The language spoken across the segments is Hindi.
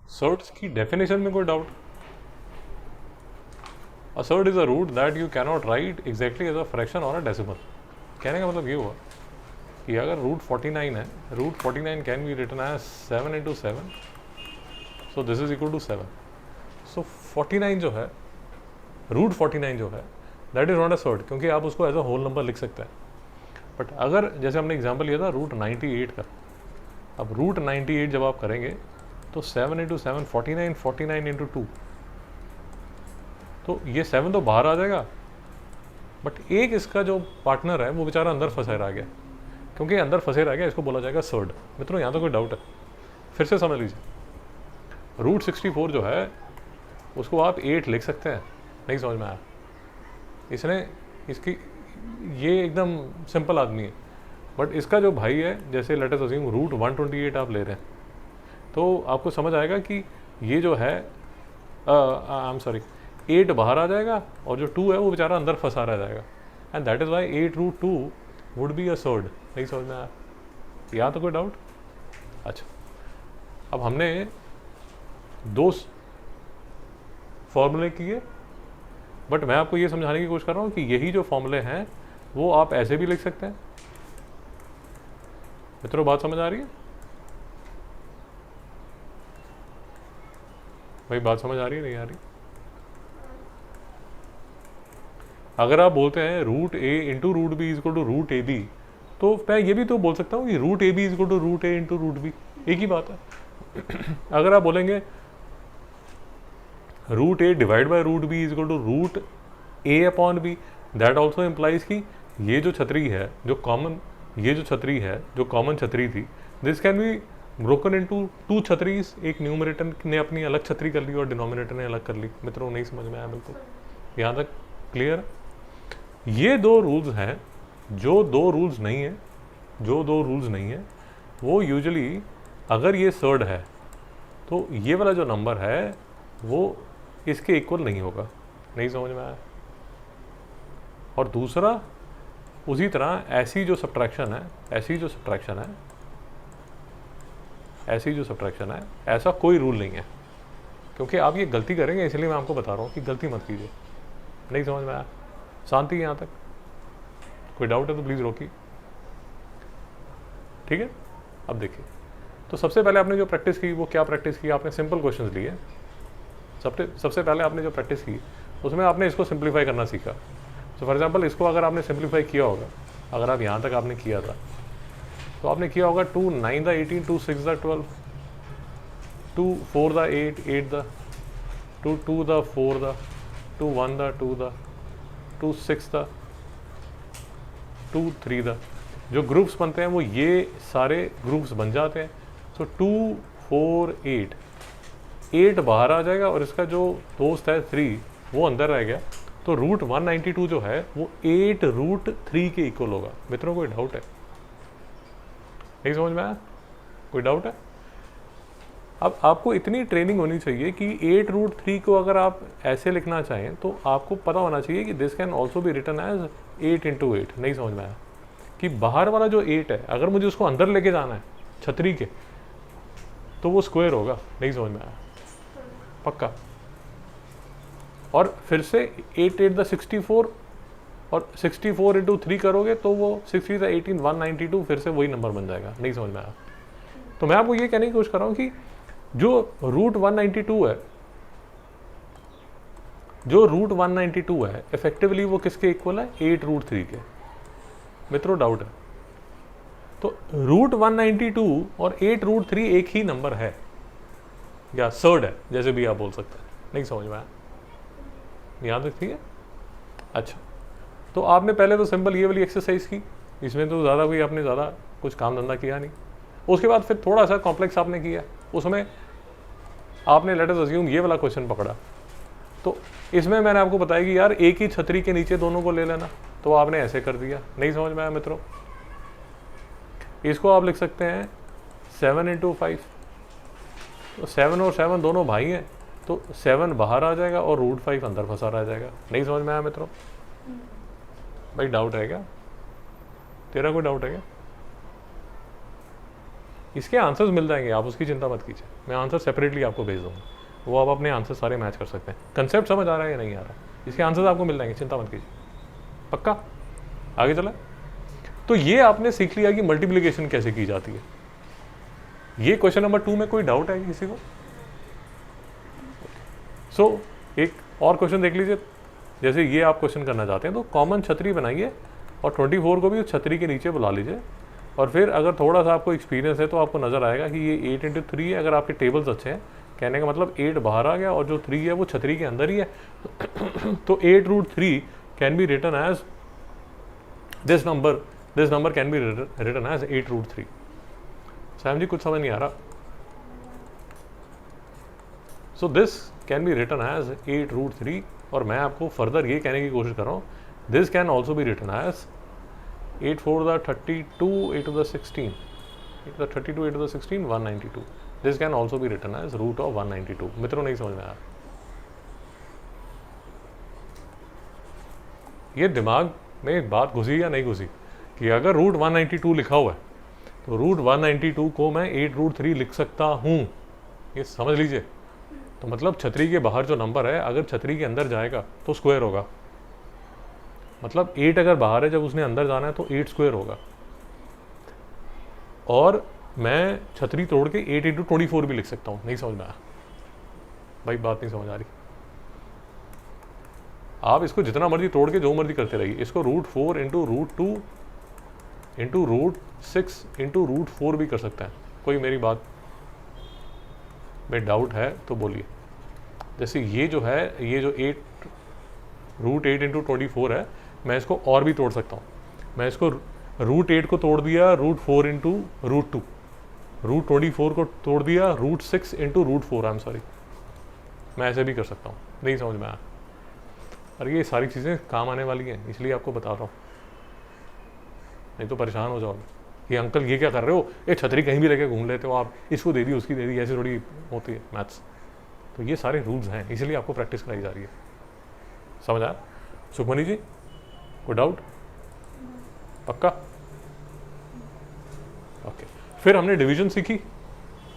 सर्ड्स की डेफिनेशन में कोई doubt? A surd is a root that you cannot write exactly as a fraction और अ डेसिमल। कहने का मतलब ये हुआ कि अगर रूट 49 है, root 49 can be written as 7 into 7, so this is equal to 7। सो 49 जो है, रूट 49 जो है, that is not a surd, क्योंकि आप उसको एज अ होल नंबर लिख सकते हैं। बट अगर जैसे हमने एग्जाम्पल लिया था रूट 98 का, अब रूट 98 जब आप करेंगे तो 7 इंटू 7 49, 49 इंटू 2, तो ये 7 तो बाहर आ जाएगा, बट एक इसका जो पार्टनर है वो बेचारा अंदर फंसे रह गया। क्योंकि अंदर फंसे रह गया, इसको बोला जाएगा सर्ड। मित्रों यहाँ तो कोई डाउट है? फिर से समझ लीजिए, रूट 64 जो है उसको आप 8 लिख सकते हैं, नहीं समझ में आया? इसने इसकी ये एकदम सिंपल आदमी है, बट इसका जो भाई है, जैसे लेट अस अज्यूम रूट 128 आप ले रहे हैं, तो आपको समझ आएगा कि ये जो है आई एम सॉरी 8 बाहर आ जाएगा और जो 2 है वो बेचारा अंदर फंसा रह जाएगा, and that is why 8 root 2 would be a surd. नहीं समझ में आया? यहाँ तो कोई डाउट? अच्छा, अब हमने 2 फॉर्मूले किए, बट मैं आपको ये समझाने की कोशिश कर रहा हूँ कि यही जो फॉर्मूले हैं वो आप ऐसे भी लिख सकते हैं। मित्रों बात समझ आ रही है? भाई बात समझ आ रही है नहीं आ रही? अगर आप बोलते हैं root a into root b is equal to root a b, तो मैं ये भी तो बोल सकता हूँ कि root a b is equal to root a into root b, एक ही बात है। अगर आप बोलेंगे root a divide by root b is equal to root a upon b, that also implies कि ये जो छतरी है जो कॉमन, ये जो छतरी है जो कॉमन छतरी थी, this can be broken into 2 छतरीज। एक न्यूमरेटर ने अपनी अलग छतरी कर ली और डिनोमिनेटर ने अलग कर ली। मित्रों नहीं समझ में आया बिल्कुल? यहाँ तक क्लियर? ये 2 रूल्स हैं। जो 2 रूल्स नहीं है, जो 2 रूल्स नहीं है वो यूजुअली अगर ये सर्ड है तो ये वाला जो नंबर है वो इसके इक्वल नहीं होगा। नहीं समझ में आया? और दूसरा, उसी तरह ऐसी जो सब्ट्रैक्शन है, ऐसी जो सब्ट्रैक्शन है, ऐसी जो सब्ट्रैक्शन है, ऐसा कोई रूल नहीं है। क्योंकि आप ये गलती करेंगे, इसलिए मैं आपको बता रहा हूँ कि गलती मत कीजिए। नहीं समझ में आया? शांति यहाँ तक? कोई डाउट है तो प्लीज़ रोकिए। ठीक है, अब देखिए, तो सबसे पहले आपने जो प्रैक्टिस की वो क्या प्रैक्टिस की? आपने सिंपल क्वेश्चंस लिए। सबसे पहले आपने जो प्रैक्टिस की उसमें आपने इसको सिंप्लीफाई करना सीखा। तो फॉर एग्जांपल इसको अगर आपने सिंप्लीफाई किया होगा, अगर आप यहाँ तक आपने किया था, तो आपने किया होगा 2 9 the 18, 2 6 the 12, 2 4 the 8, 8 the 2 2 the 4 the 2 1 the 2 the 2 6 the 2 3 the. जो ग्रुप्स बनते हैं वो ये सारे ग्रुप्स बन जाते हैं। सो 2 4 8, 8 बाहर आ जाएगा और इसका जो दोस्त है 3 वो अंदर रह गया। तो रूट 192 जो है वो 8 रूट 3 के इक्वल होगा। मित्रों कोई डाउट है? नहीं समझ में आया? कोई डाउट है? अब आपको इतनी ट्रेनिंग होनी चाहिए कि 8 रूट 3 को अगर आप ऐसे लिखना चाहें तो आपको पता होना चाहिए कि this can also be written as 8 into 8। नहीं समझ में आया? कि बाहर वाला जो 8 है अगर मुझे उसको अंदर लेके जाना है छतरी के, तो वो स्क्वायर होगा। नहीं समझ में आया? पक्का? और फिर से 8 8 द 64 और 64 इंटू 3 करोगे तो वो 60 द 18 192 फिर से वही नंबर बन जाएगा। नहीं समझ में आया? तो मैं आपको ये कहने की कोशिश कर रहा हूँ कि जो रूट 192 है, जो रूट 192 है इफेक्टिवली वो किसके इक्वल है? 8 रूट 3 के। मित्रों डाउट है? तो रूट 192 और 8 रूट 3 एक ही नंबर है या सर्ड है, जैसे भी आप बोल सकते हैं। नहीं समझ में आया? याद रखिए। अच्छा, तो आपने पहले तो सिंपल ये वाली एक्सरसाइज की, इसमें तो ज़्यादा कोई आपने ज़्यादा कुछ काम धंधा किया नहीं। उसके बाद फिर थोड़ा सा कॉम्प्लेक्स आपने किया, उसमें आपने लेट अस अज्यूम ये वाला क्वेश्चन पकड़ा। तो इसमें मैंने आपको बताया कि यार एक ही छतरी के नीचे दोनों को ले लेना, तो आपने ऐसे कर दिया। नहीं समझ में आया मित्रों? इसको आप लिख सकते हैं 7 इंटू 5। तो 7 और 7 दोनों भाई हैं, तो 7 बाहर आ जाएगा और रूट 5 अंदर फंसा रह जाएगा। नहीं समझ में आया मित्रों? भाई डाउट है क्या? तेरा कोई डाउट है क्या? इसके आंसर्स मिल जाएंगे, आप उसकी चिंता मत कीजिए, मैं आंसर सेपरेटली आपको भेज दूँगा, वो आप अपने आंसर सारे मैच कर सकते हैं। कंसेप्ट समझ आ रहा है या नहीं आ रहा, इसके आंसर्स आपको मिल जाएंगे, चिंता मत कीजिए। पक्का? आगे चला। तो ये आपने सीख लिया कि मल्टीप्लिकेशन कैसे की जाती है। ये क्वेश्चन नंबर 2 में कोई डाउट है किसी को? सो एक और क्वेश्चन देख लीजिए, जैसे ये आप क्वेश्चन करना चाहते हैं तो कॉमन छतरी बनाइए और 24 को भी उस छतरी के नीचे बुला लीजिए, और फिर अगर थोड़ा सा आपको एक्सपीरियंस है तो आपको नज़र आएगा कि ये 8 × 3 है। अगर आपके टेबल्स अच्छे हैं, कहने का मतलब 8 बाहर आ गया और जो 3 है वो छतरी के अंदर ही है तो 8√3 can be written as this number can be written as 8√3। Sam ji कुछ समझ नहीं आ रहा? So this can be written as 8√3, और मैं आपको फर्दर ये कहने की कोशिश कर रहा हूँ, this can also be written as 8 4 32 8 to the 16 8 to the 32 8 to the 16 192। This can also be written as root of 192। मित्रों नहीं समझ में आया? ये दिमाग में एक बात घुसी या नहीं घुसी कि अगर रूट 192 लिखा हुआ है तो रूट 192 को मैं 8√3 लिख सकता हूँ, ये समझ लीजिए। तो मतलब छतरी के बाहर जो नंबर है अगर छतरी के अंदर जाएगा तो स्क्वायर होगा, मतलब 8 अगर बाहर है जब उसने अंदर जाना है तो 8 स्क्वायर होगा। और मैं छतरी तोड़ के 8 × 24 भी लिख सकता हूँ। नहीं समझ में आया भाई? बात नहीं समझ आ रही? आप इसको जितना मर्जी तोड़ के जो मर्जी करते रहिए, इसको √4 × √2 × √6 × √4 भी कर सकते हैं। कोई मेरी बात में डाउट है तो बोलिए। जैसे ये जो है, ये जो √8 × 24 है, मैं इसको और भी तोड़ सकता हूँ। मैं इसको √8 को तोड़ दिया √4 × √2, √24 को तोड़ दिया √6 × √4। आई एम सॉरी, मैं ऐसे भी कर सकता हूँ। नहीं समझ में आया? और ये सारी चीज़ें काम आने वाली हैं, इसलिए आपको बता रहा हूँ, नहीं तो परेशान हो जाओगे। ये अंकल ये क्या कर रहे हो, ये छतरी कहीं भी लेके घूम लेते हो आप, इसको दे दी उसकी दे दी, ऐसे थोड़ी होती है मैथ्स। तो ये सारे रूल्स हैं, इसलिए आपको प्रैक्टिस कराई जा रही है। समझ आया? सुखमनी जी कोई डाउट? पक्का? ओके। फिर हमने डिवीजन सीखी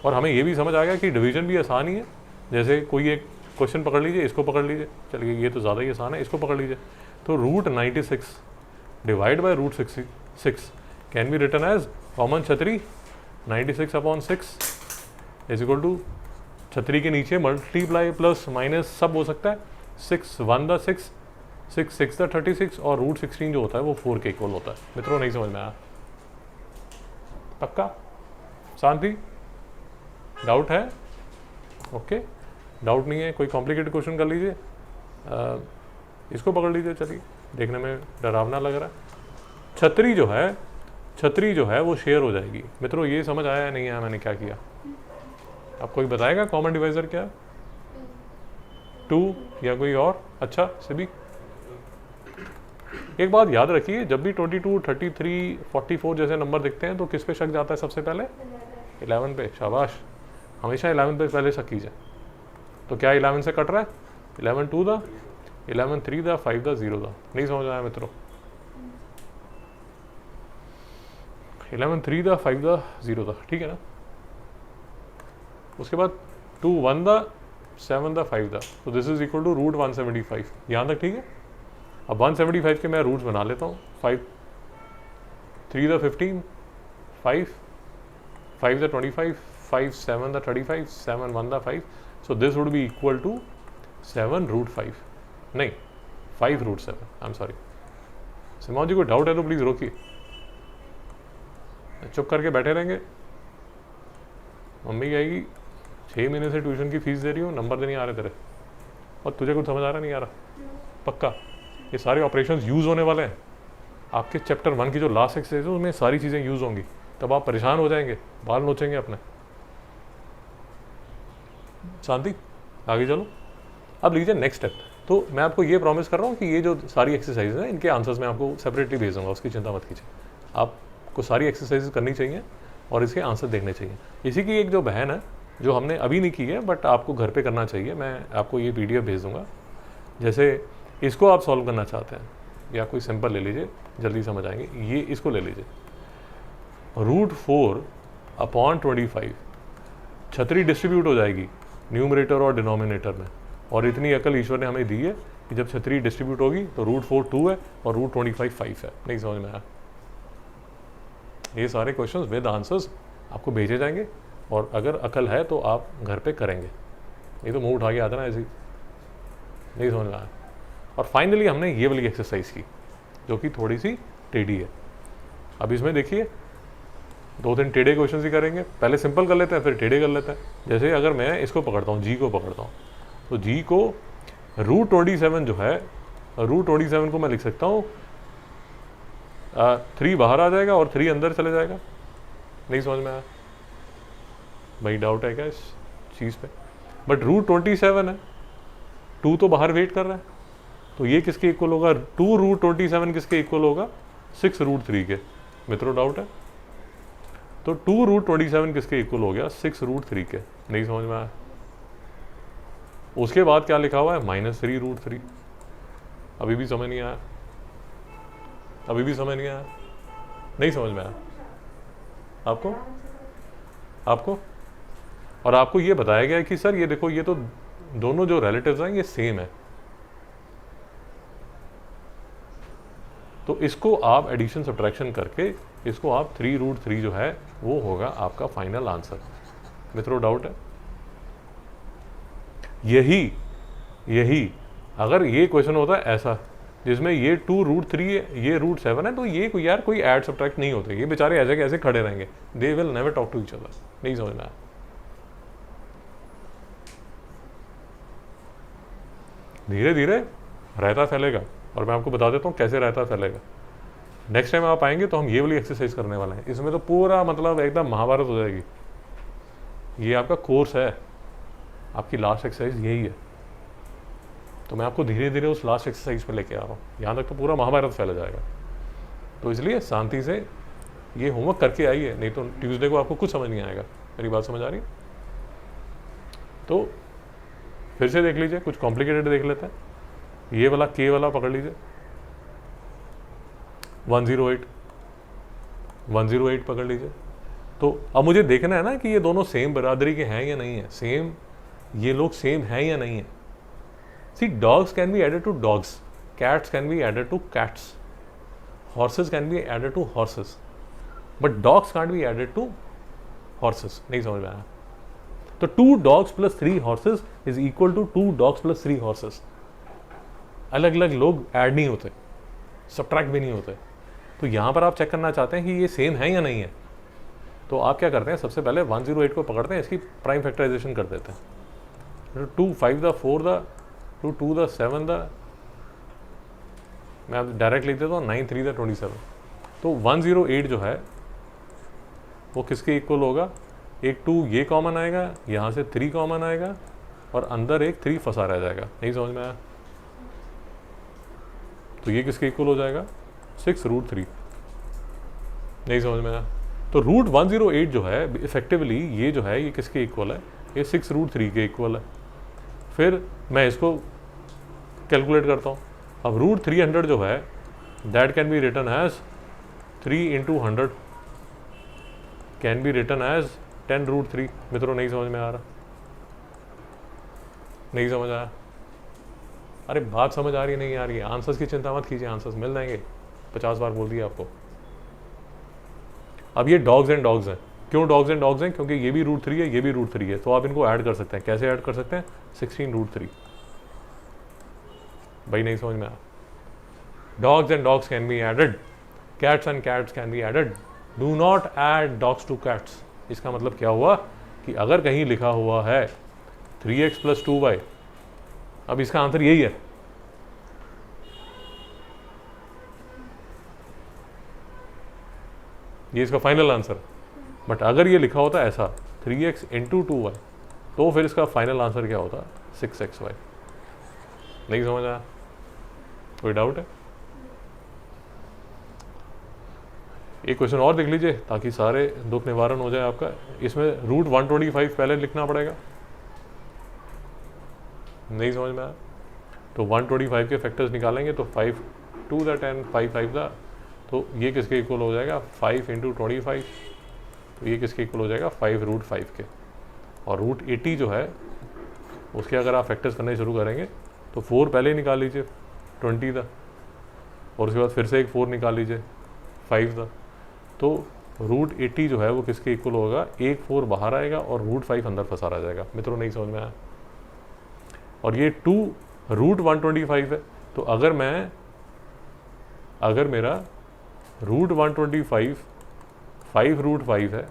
और हमें ये भी समझ आ गया कि डिवीजन भी आसान ही है। जैसे कोई एक क्वेश्चन पकड़ लीजिए, इसको पकड़ लीजिए, चलिए ये तो ज़्यादा ही आसान है, इसको पकड़ लीजिए। तो √96 divide by √6 can be written as common छतरी 96/6 इज इक्वल टू छतरी के नीचे मल्टीप्लाई प्लस माइनस सब हो सकता है। 6 1 द 6 6 6 द 36 और √16 जो होता है वो 4 के इक्वल होता है। मित्रों नहीं समझ में आया? पक्का? शांति? डाउट है? ओके। डाउट नहीं है, कोई कॉम्प्लिकेटेड क्वेश्चन कर लीजिए, इसको पकड़ लीजिए। चलिए, देखने में डरावना लग रहा है। छतरी जो है वो शेयर हो जाएगी। मित्रों ये समझ आया या नहीं आया मैंने क्या किया? आप कोई बताएगा कॉमन डिवाइजर क्या? 2 या कोई और? अच्छा सिबी, एक बात याद रखिए, जब भी 22 33 44 जैसे नंबर दिखते हैं तो किस पे शक जाता है सबसे पहले? 11 पे। शाबाश, हमेशा 11 पे पहले शक कीजिए। तो क्या 11 से कट रहा है? 11 2 दा, 11 3 दा, 5 दा, 0 दा। नहीं समझ आया मित्रों? 11 3 दा, 5 दा, 0 दा, ठीक है ना? उसके बाद 2 1 दा, 7 दा, 5 दा, तो दिस इज इक्वल टू √175। यहाँ तक ठीक है? अब 175 के मैं रूट्स बना लेता हूँ। 5 3 दा 15, 5 दा 25, 5 7 दा 35, 7 1 दा 5। So this would be equal to 7√5, नहीं 5√7। I am sorry. Simon ji को डाउट है तो प्लीज़ रोकिए, चुप करके बैठे रहेंगे। मम्मी कहेगी 6 महीने से ट्यूशन की फीस दे रही हूँ, नंबर नहीं आ रहे तेरे, और तुझे कुछ समझ आ रहा नहीं आ रहा? पक्का? ये सारे ऑपरेशंस यूज़ होने वाले हैं आपके चैप्टर 1 की जो लास्ट एक्सरसाइज है उसमें सारी चीज़ें यूज़ होंगी, तब आप परेशान हो जाएंगे, बाल नोचेंगे अपने। शांति? आगे चलो। अब लीजिए नेक्स्ट स्टेप। तो मैं आपको ये प्रॉमिस कर रहा हूँ कि ये जो सारी एक्सरसाइज हैं इनके आंसर्स मैं आपको सेपरेटली भेज दूँगा, उसकी चिंता मत कीजिए। आपको सारी एक्सरसाइज करनी चाहिए और इसके आंसर देखने चाहिए। इसी की एक जो बहन है जो हमने अभी नहीं की है बट आपको घर पे करना चाहिए, मैं आपको ये PDF भेज दूँगा। जैसे इसको आप सॉल्व करना चाहते हैं या कोई सिंपल ले लीजिए, जल्दी समझ आएंगे। ये इसको ले लीजिए, √4 अपॉन 25। छतरी डिस्ट्रीब्यूट हो जाएगी न्यूमरेटर और डिनोमिनेटर में, और इतनी अकल ईश्वर ने हमें दी है कि जब छतरी डिस्ट्रीब्यूट होगी तो √4 2 है और √25 5 है। नहीं समझ में आया? ये सारे क्वेश्चंस विद आंसर्स आपको भेजे जाएंगे, और अगर अकल है तो आप घर पे करेंगे, नहीं तो मुंह उठा के आता ना ऐसी। नहीं समझ में आया? और फाइनली हमने ये वाली एक्सरसाइज की जो कि थोड़ी सी टेढ़ी है। अब इसमें देखिए 2-3 टेढ़े क्वेश्चन ही करेंगे, पहले सिंपल कर लेते हैं फिर टेढ़े कर लेते हैं। जैसे अगर मैं इसको पकड़ता हूँ, जी को पकड़ता हूँ, तो जी को √27 जो है, √27 को मैं लिख सकता हूँ 3 बाहर आ जाएगा और 3 अंदर चले जाएगा। नहीं समझ में आया भाई? डाउट है क्या इस चीज़ पे? बट √27 है, 2 तो बाहर वेट कर रहा है, तो ये किसके इक्वल होगा? 2 √27 किसके इक्वल होगा? 6 √3 के। मित्रों डाउट है? तो 2 √27 किसके इक्वल हो गया? 6 √3 के। नहीं समझ में आया? उसके बाद क्या लिखा हुआ है? -3 √3। अभी भी समझ नहीं आया? अभी भी समझ नहीं आया? नहीं समझ में आया आपको? आपको और आपको ये बताया गया है कि सर ये देखो, ये तो दोनों जो रिलेटिव्स हैं ये सेम है, तो इसको आप एडिशन सब्ट्रैक्शन करके इसको आप 3 √3 जो है वो होगा आपका फाइनल आंसर। मित्रों डाउट है? यही अगर ये क्वेश्चन होता है ऐसा जिसमें ये 2 √3 है, ये √7 है, तो ये कोई यार कोई ऐड सब्ट्रैक्ट नहीं होते, ये बेचारे ऐसे के ऐसे खड़े रहेंगे, they will never talk to each other. नहीं समझना है? धीरे धीरे रायता फैलेगा, और मैं आपको बता देता हूँ कैसे रायता फैलेगा। नेक्स्ट टाइम आप आएंगे तो हम ये वाली एक्सरसाइज करने वाले हैं, इसमें तो पूरा मतलब एकदम महाभारत हो जाएगी। ये आपका कोर्स है, आपकी लास्ट एक्सरसाइज यही है, तो मैं आपको धीरे धीरे उस लास्ट एक्सरसाइज पे लेके आ रहा हूँ, यहाँ तक तो पूरा महाभारत फैला जाएगा। तो इसलिए शांति से ये होमवर्क करके आइए, नहीं तो ट्यूसडे को आपको कुछ समझ नहीं आएगा। मेरी बात समझ आ रही है? तो फिर से देख लीजिए, कुछ कॉम्प्लिकेटेड देख लेते हैं। ये वाला के वाला पकड़ लीजिए, 108 पकड़ लीजिए। तो अब मुझे देखना है ना कि ये दोनों सेम बरादरी के हैं या नहीं है, सेम, ये लोग सेम हैं या नहीं है। See, dogs can be added to dogs, cats can be added to cats, horses can be added to horses, but dogs can't be added to horses. नहीं समझ में आया? तो 2 dogs + 3 horses is equal to 2 dogs + 3 horses। अलग अलग लोग ऐड नहीं होते, सब्ट्रैक्ट भी नहीं होते। तो यहाँ पर आप चेक करना चाहते हैं कि ये सेम है या नहीं है, तो आप क्या करते हैं? सबसे पहले 108 को पकड़ते हैं, इसकी प्राइम फैक्टराइजेशन कर देते हैं। 2 5 द 4 द 2 2 द 7 द, मैं आप डायरेक्ट लिख देता हूँ 9 3 द 27। तो 108 जो है वो किसके इक्वल होगा? एक 2 ये कॉमन आएगा, यहाँ से 3 कॉमन आएगा, और अंदर एक 3 फंसा रह जाएगा। नहीं समझ में आया? तो ये किसके इक्वल हो जाएगा? 6 √3। नहीं समझ में आया? तो √108 जो है इफेक्टिवली ये जो है ये किसके इक्वल है? ये 6 √3 के इक्वल है। फिर मैं इसको कैलकुलेट करता हूँ। अब √300 जो है that can be written as 3 × 100 can be written as 10 √3। मित्रों नहीं समझ में आ रहा? नहीं समझ आया? अरे बात समझ आ रही है नहीं आ रही है? आंसर्स की चिंता मत कीजिए, आंसर्स मिल जाएंगे, 50 बार बोल दिया आपको। अब ये डॉग्स एंड डॉग्स हैं। क्यों डॉग्स एंड डॉग्स हैं? क्योंकि ये भी √3 है, ये भी √3 है, तो आप इनको ऐड कर सकते हैं। कैसे ऐड कर सकते हैं? 16 √3। भाई नहीं समझ में आया? Dogs and dogs can be added, cats and cats can be added, do not add dogs to cats. इसका मतलब क्या हुआ कि अगर कहीं लिखा हुआ है 3x + 2y, अब इसका आंसर यही है। ये इसका फाइनल आंसर। बट अगर ये लिखा होता ऐसा 3x × 2y, तो फिर इसका फाइनल आंसर क्या होता? 6xy। नहीं समझ आया? कोई डाउट है? एक क्वेश्चन और देख लीजिए ताकि सारे दुख निवारण हो जाए आपका। इसमें √125 पहले लिखना पड़ेगा। नहीं समझ में आया? तो 125 के फैक्टर्स निकालेंगे तो 5 2 द 10 5 5 द, तो ये किसके इक्वल हो जाएगा? 5 × 25 तो ये किसके इक्वल हो जाएगा 5√5 के। और √80 जो है उसके अगर आप फैक्टर्स करने शुरू करेंगे तो 4 पहले ही निकाल लीजिए 20 था, और उसके बाद फिर से एक 4 निकाल लीजिए 5 था। तो √80 जो है वो किसके इक्वल होगा, एक 4 बाहर आएगा और √5 अंदर फंसा रह जाएगा। मित्रों नहीं समझ में आया? और ये 2 √125 है। तो अगर मेरा √125 5√5 है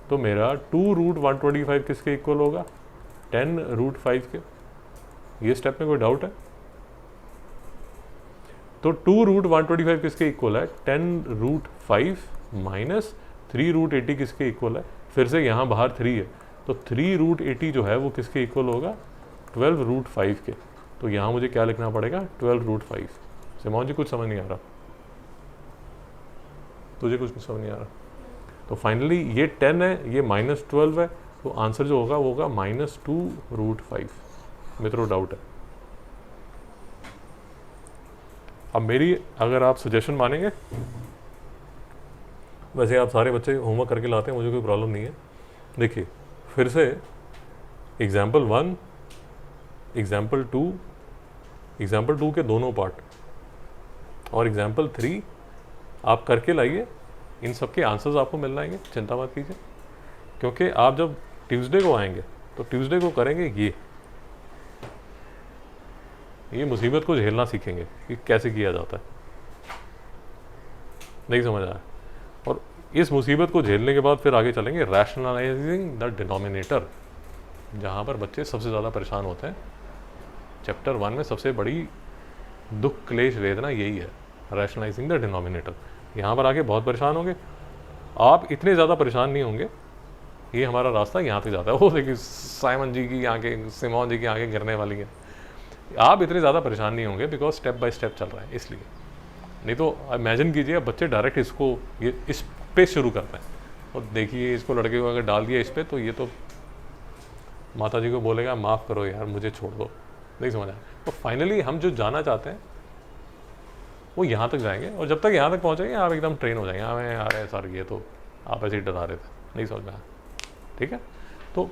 तो मेरा 2√125 किसके इक्वल होगा, 10√5 के। ये स्टेप में कोई डाउट है? तो 2√125 किसके इक्वल है, 10√5 माइनस 3√80 किसके इक्वल है, फिर से यहाँ बाहर 3 है तो 3√80 जो है वो किसके इक्वल होगा, 12√5 के। तो यहाँ मुझे क्या लिखना पड़ेगा, 12√5। सिमोन जी कुछ समझ नहीं आ रहा? तुझे कुछ समझ नहीं आ रहा? तो फाइनली ये 10 है, ये -12 है, तो आंसर जो होगा वो होगा -2√5। मित्रों डाउट है? अब मेरी अगर आप सजेशन मानेंगे, वैसे आप सारे बच्चे होमवर्क करके लाते हैं, मुझे कोई प्रॉब्लम नहीं है। देखिए फिर से एग्जाम्पल 1, एग्जाम्पल 2 के दोनों पार्ट और एग्जाम्पल 3 आप करके लाइए। इन सब के आंसर्स आपको मिल जाएंगे, चिंता मत कीजिए। क्योंकि आप जब ट्यूसडे को आएंगे तो ट्यूसडे को करेंगे ये मुसीबत को झेलना सीखेंगे कि कैसे किया जाता है। नहीं समझ आया? और इस मुसीबत को झेलने के बाद फिर आगे चलेंगे रैशनलाइजिंग द डिनोमिनेटर, जहाँ पर बच्चे सबसे ज़्यादा परेशान होते हैं। चैप्टर 1 में सबसे बड़ी दुख क्लेश वेदना यही है, रैशनलाइजिंग द डिनोमिनेटर। यहाँ पर आके बहुत परेशान होंगे। आप इतने ज़्यादा परेशान नहीं होंगे, ये हमारा रास्ता यहाँ तक जाता है। वो देखिए साइमन जी की आंखें, सिमोन जी की आंखें गिरने वाली हैं। आप इतने ज़्यादा परेशान नहीं होंगे बिकॉज स्टेप बाय स्टेप चल रहा है, इसलिए। नहीं तो इमेजिन कीजिए अब बच्चे डायरेक्ट इस पे शुरू करते हैं, और देखिए इसको लड़के को अगर डाल दिया इस पे तो ये तो माता जी को बोलेगा माफ़ करो यार मुझे छोड़ दो। नहीं समझ आया? तो फाइनली हम जो जाना चाहते हैं वो यहाँ तक जाएंगे, और जब तक यहाँ तक पहुँचेंगे आप एकदम ट्रेन हो जाएंगे। हमें आ रहे सर ये तो आप ऐसे ही डरा रहे थे, नहीं समझ में आया? ठीक है, तो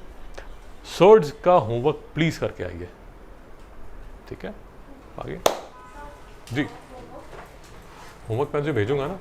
सर्ड्स का होमवर्क प्लीज़ करके आइए। ठीक है, आगे जी होमवर्क मैं जो भेजूंगा ना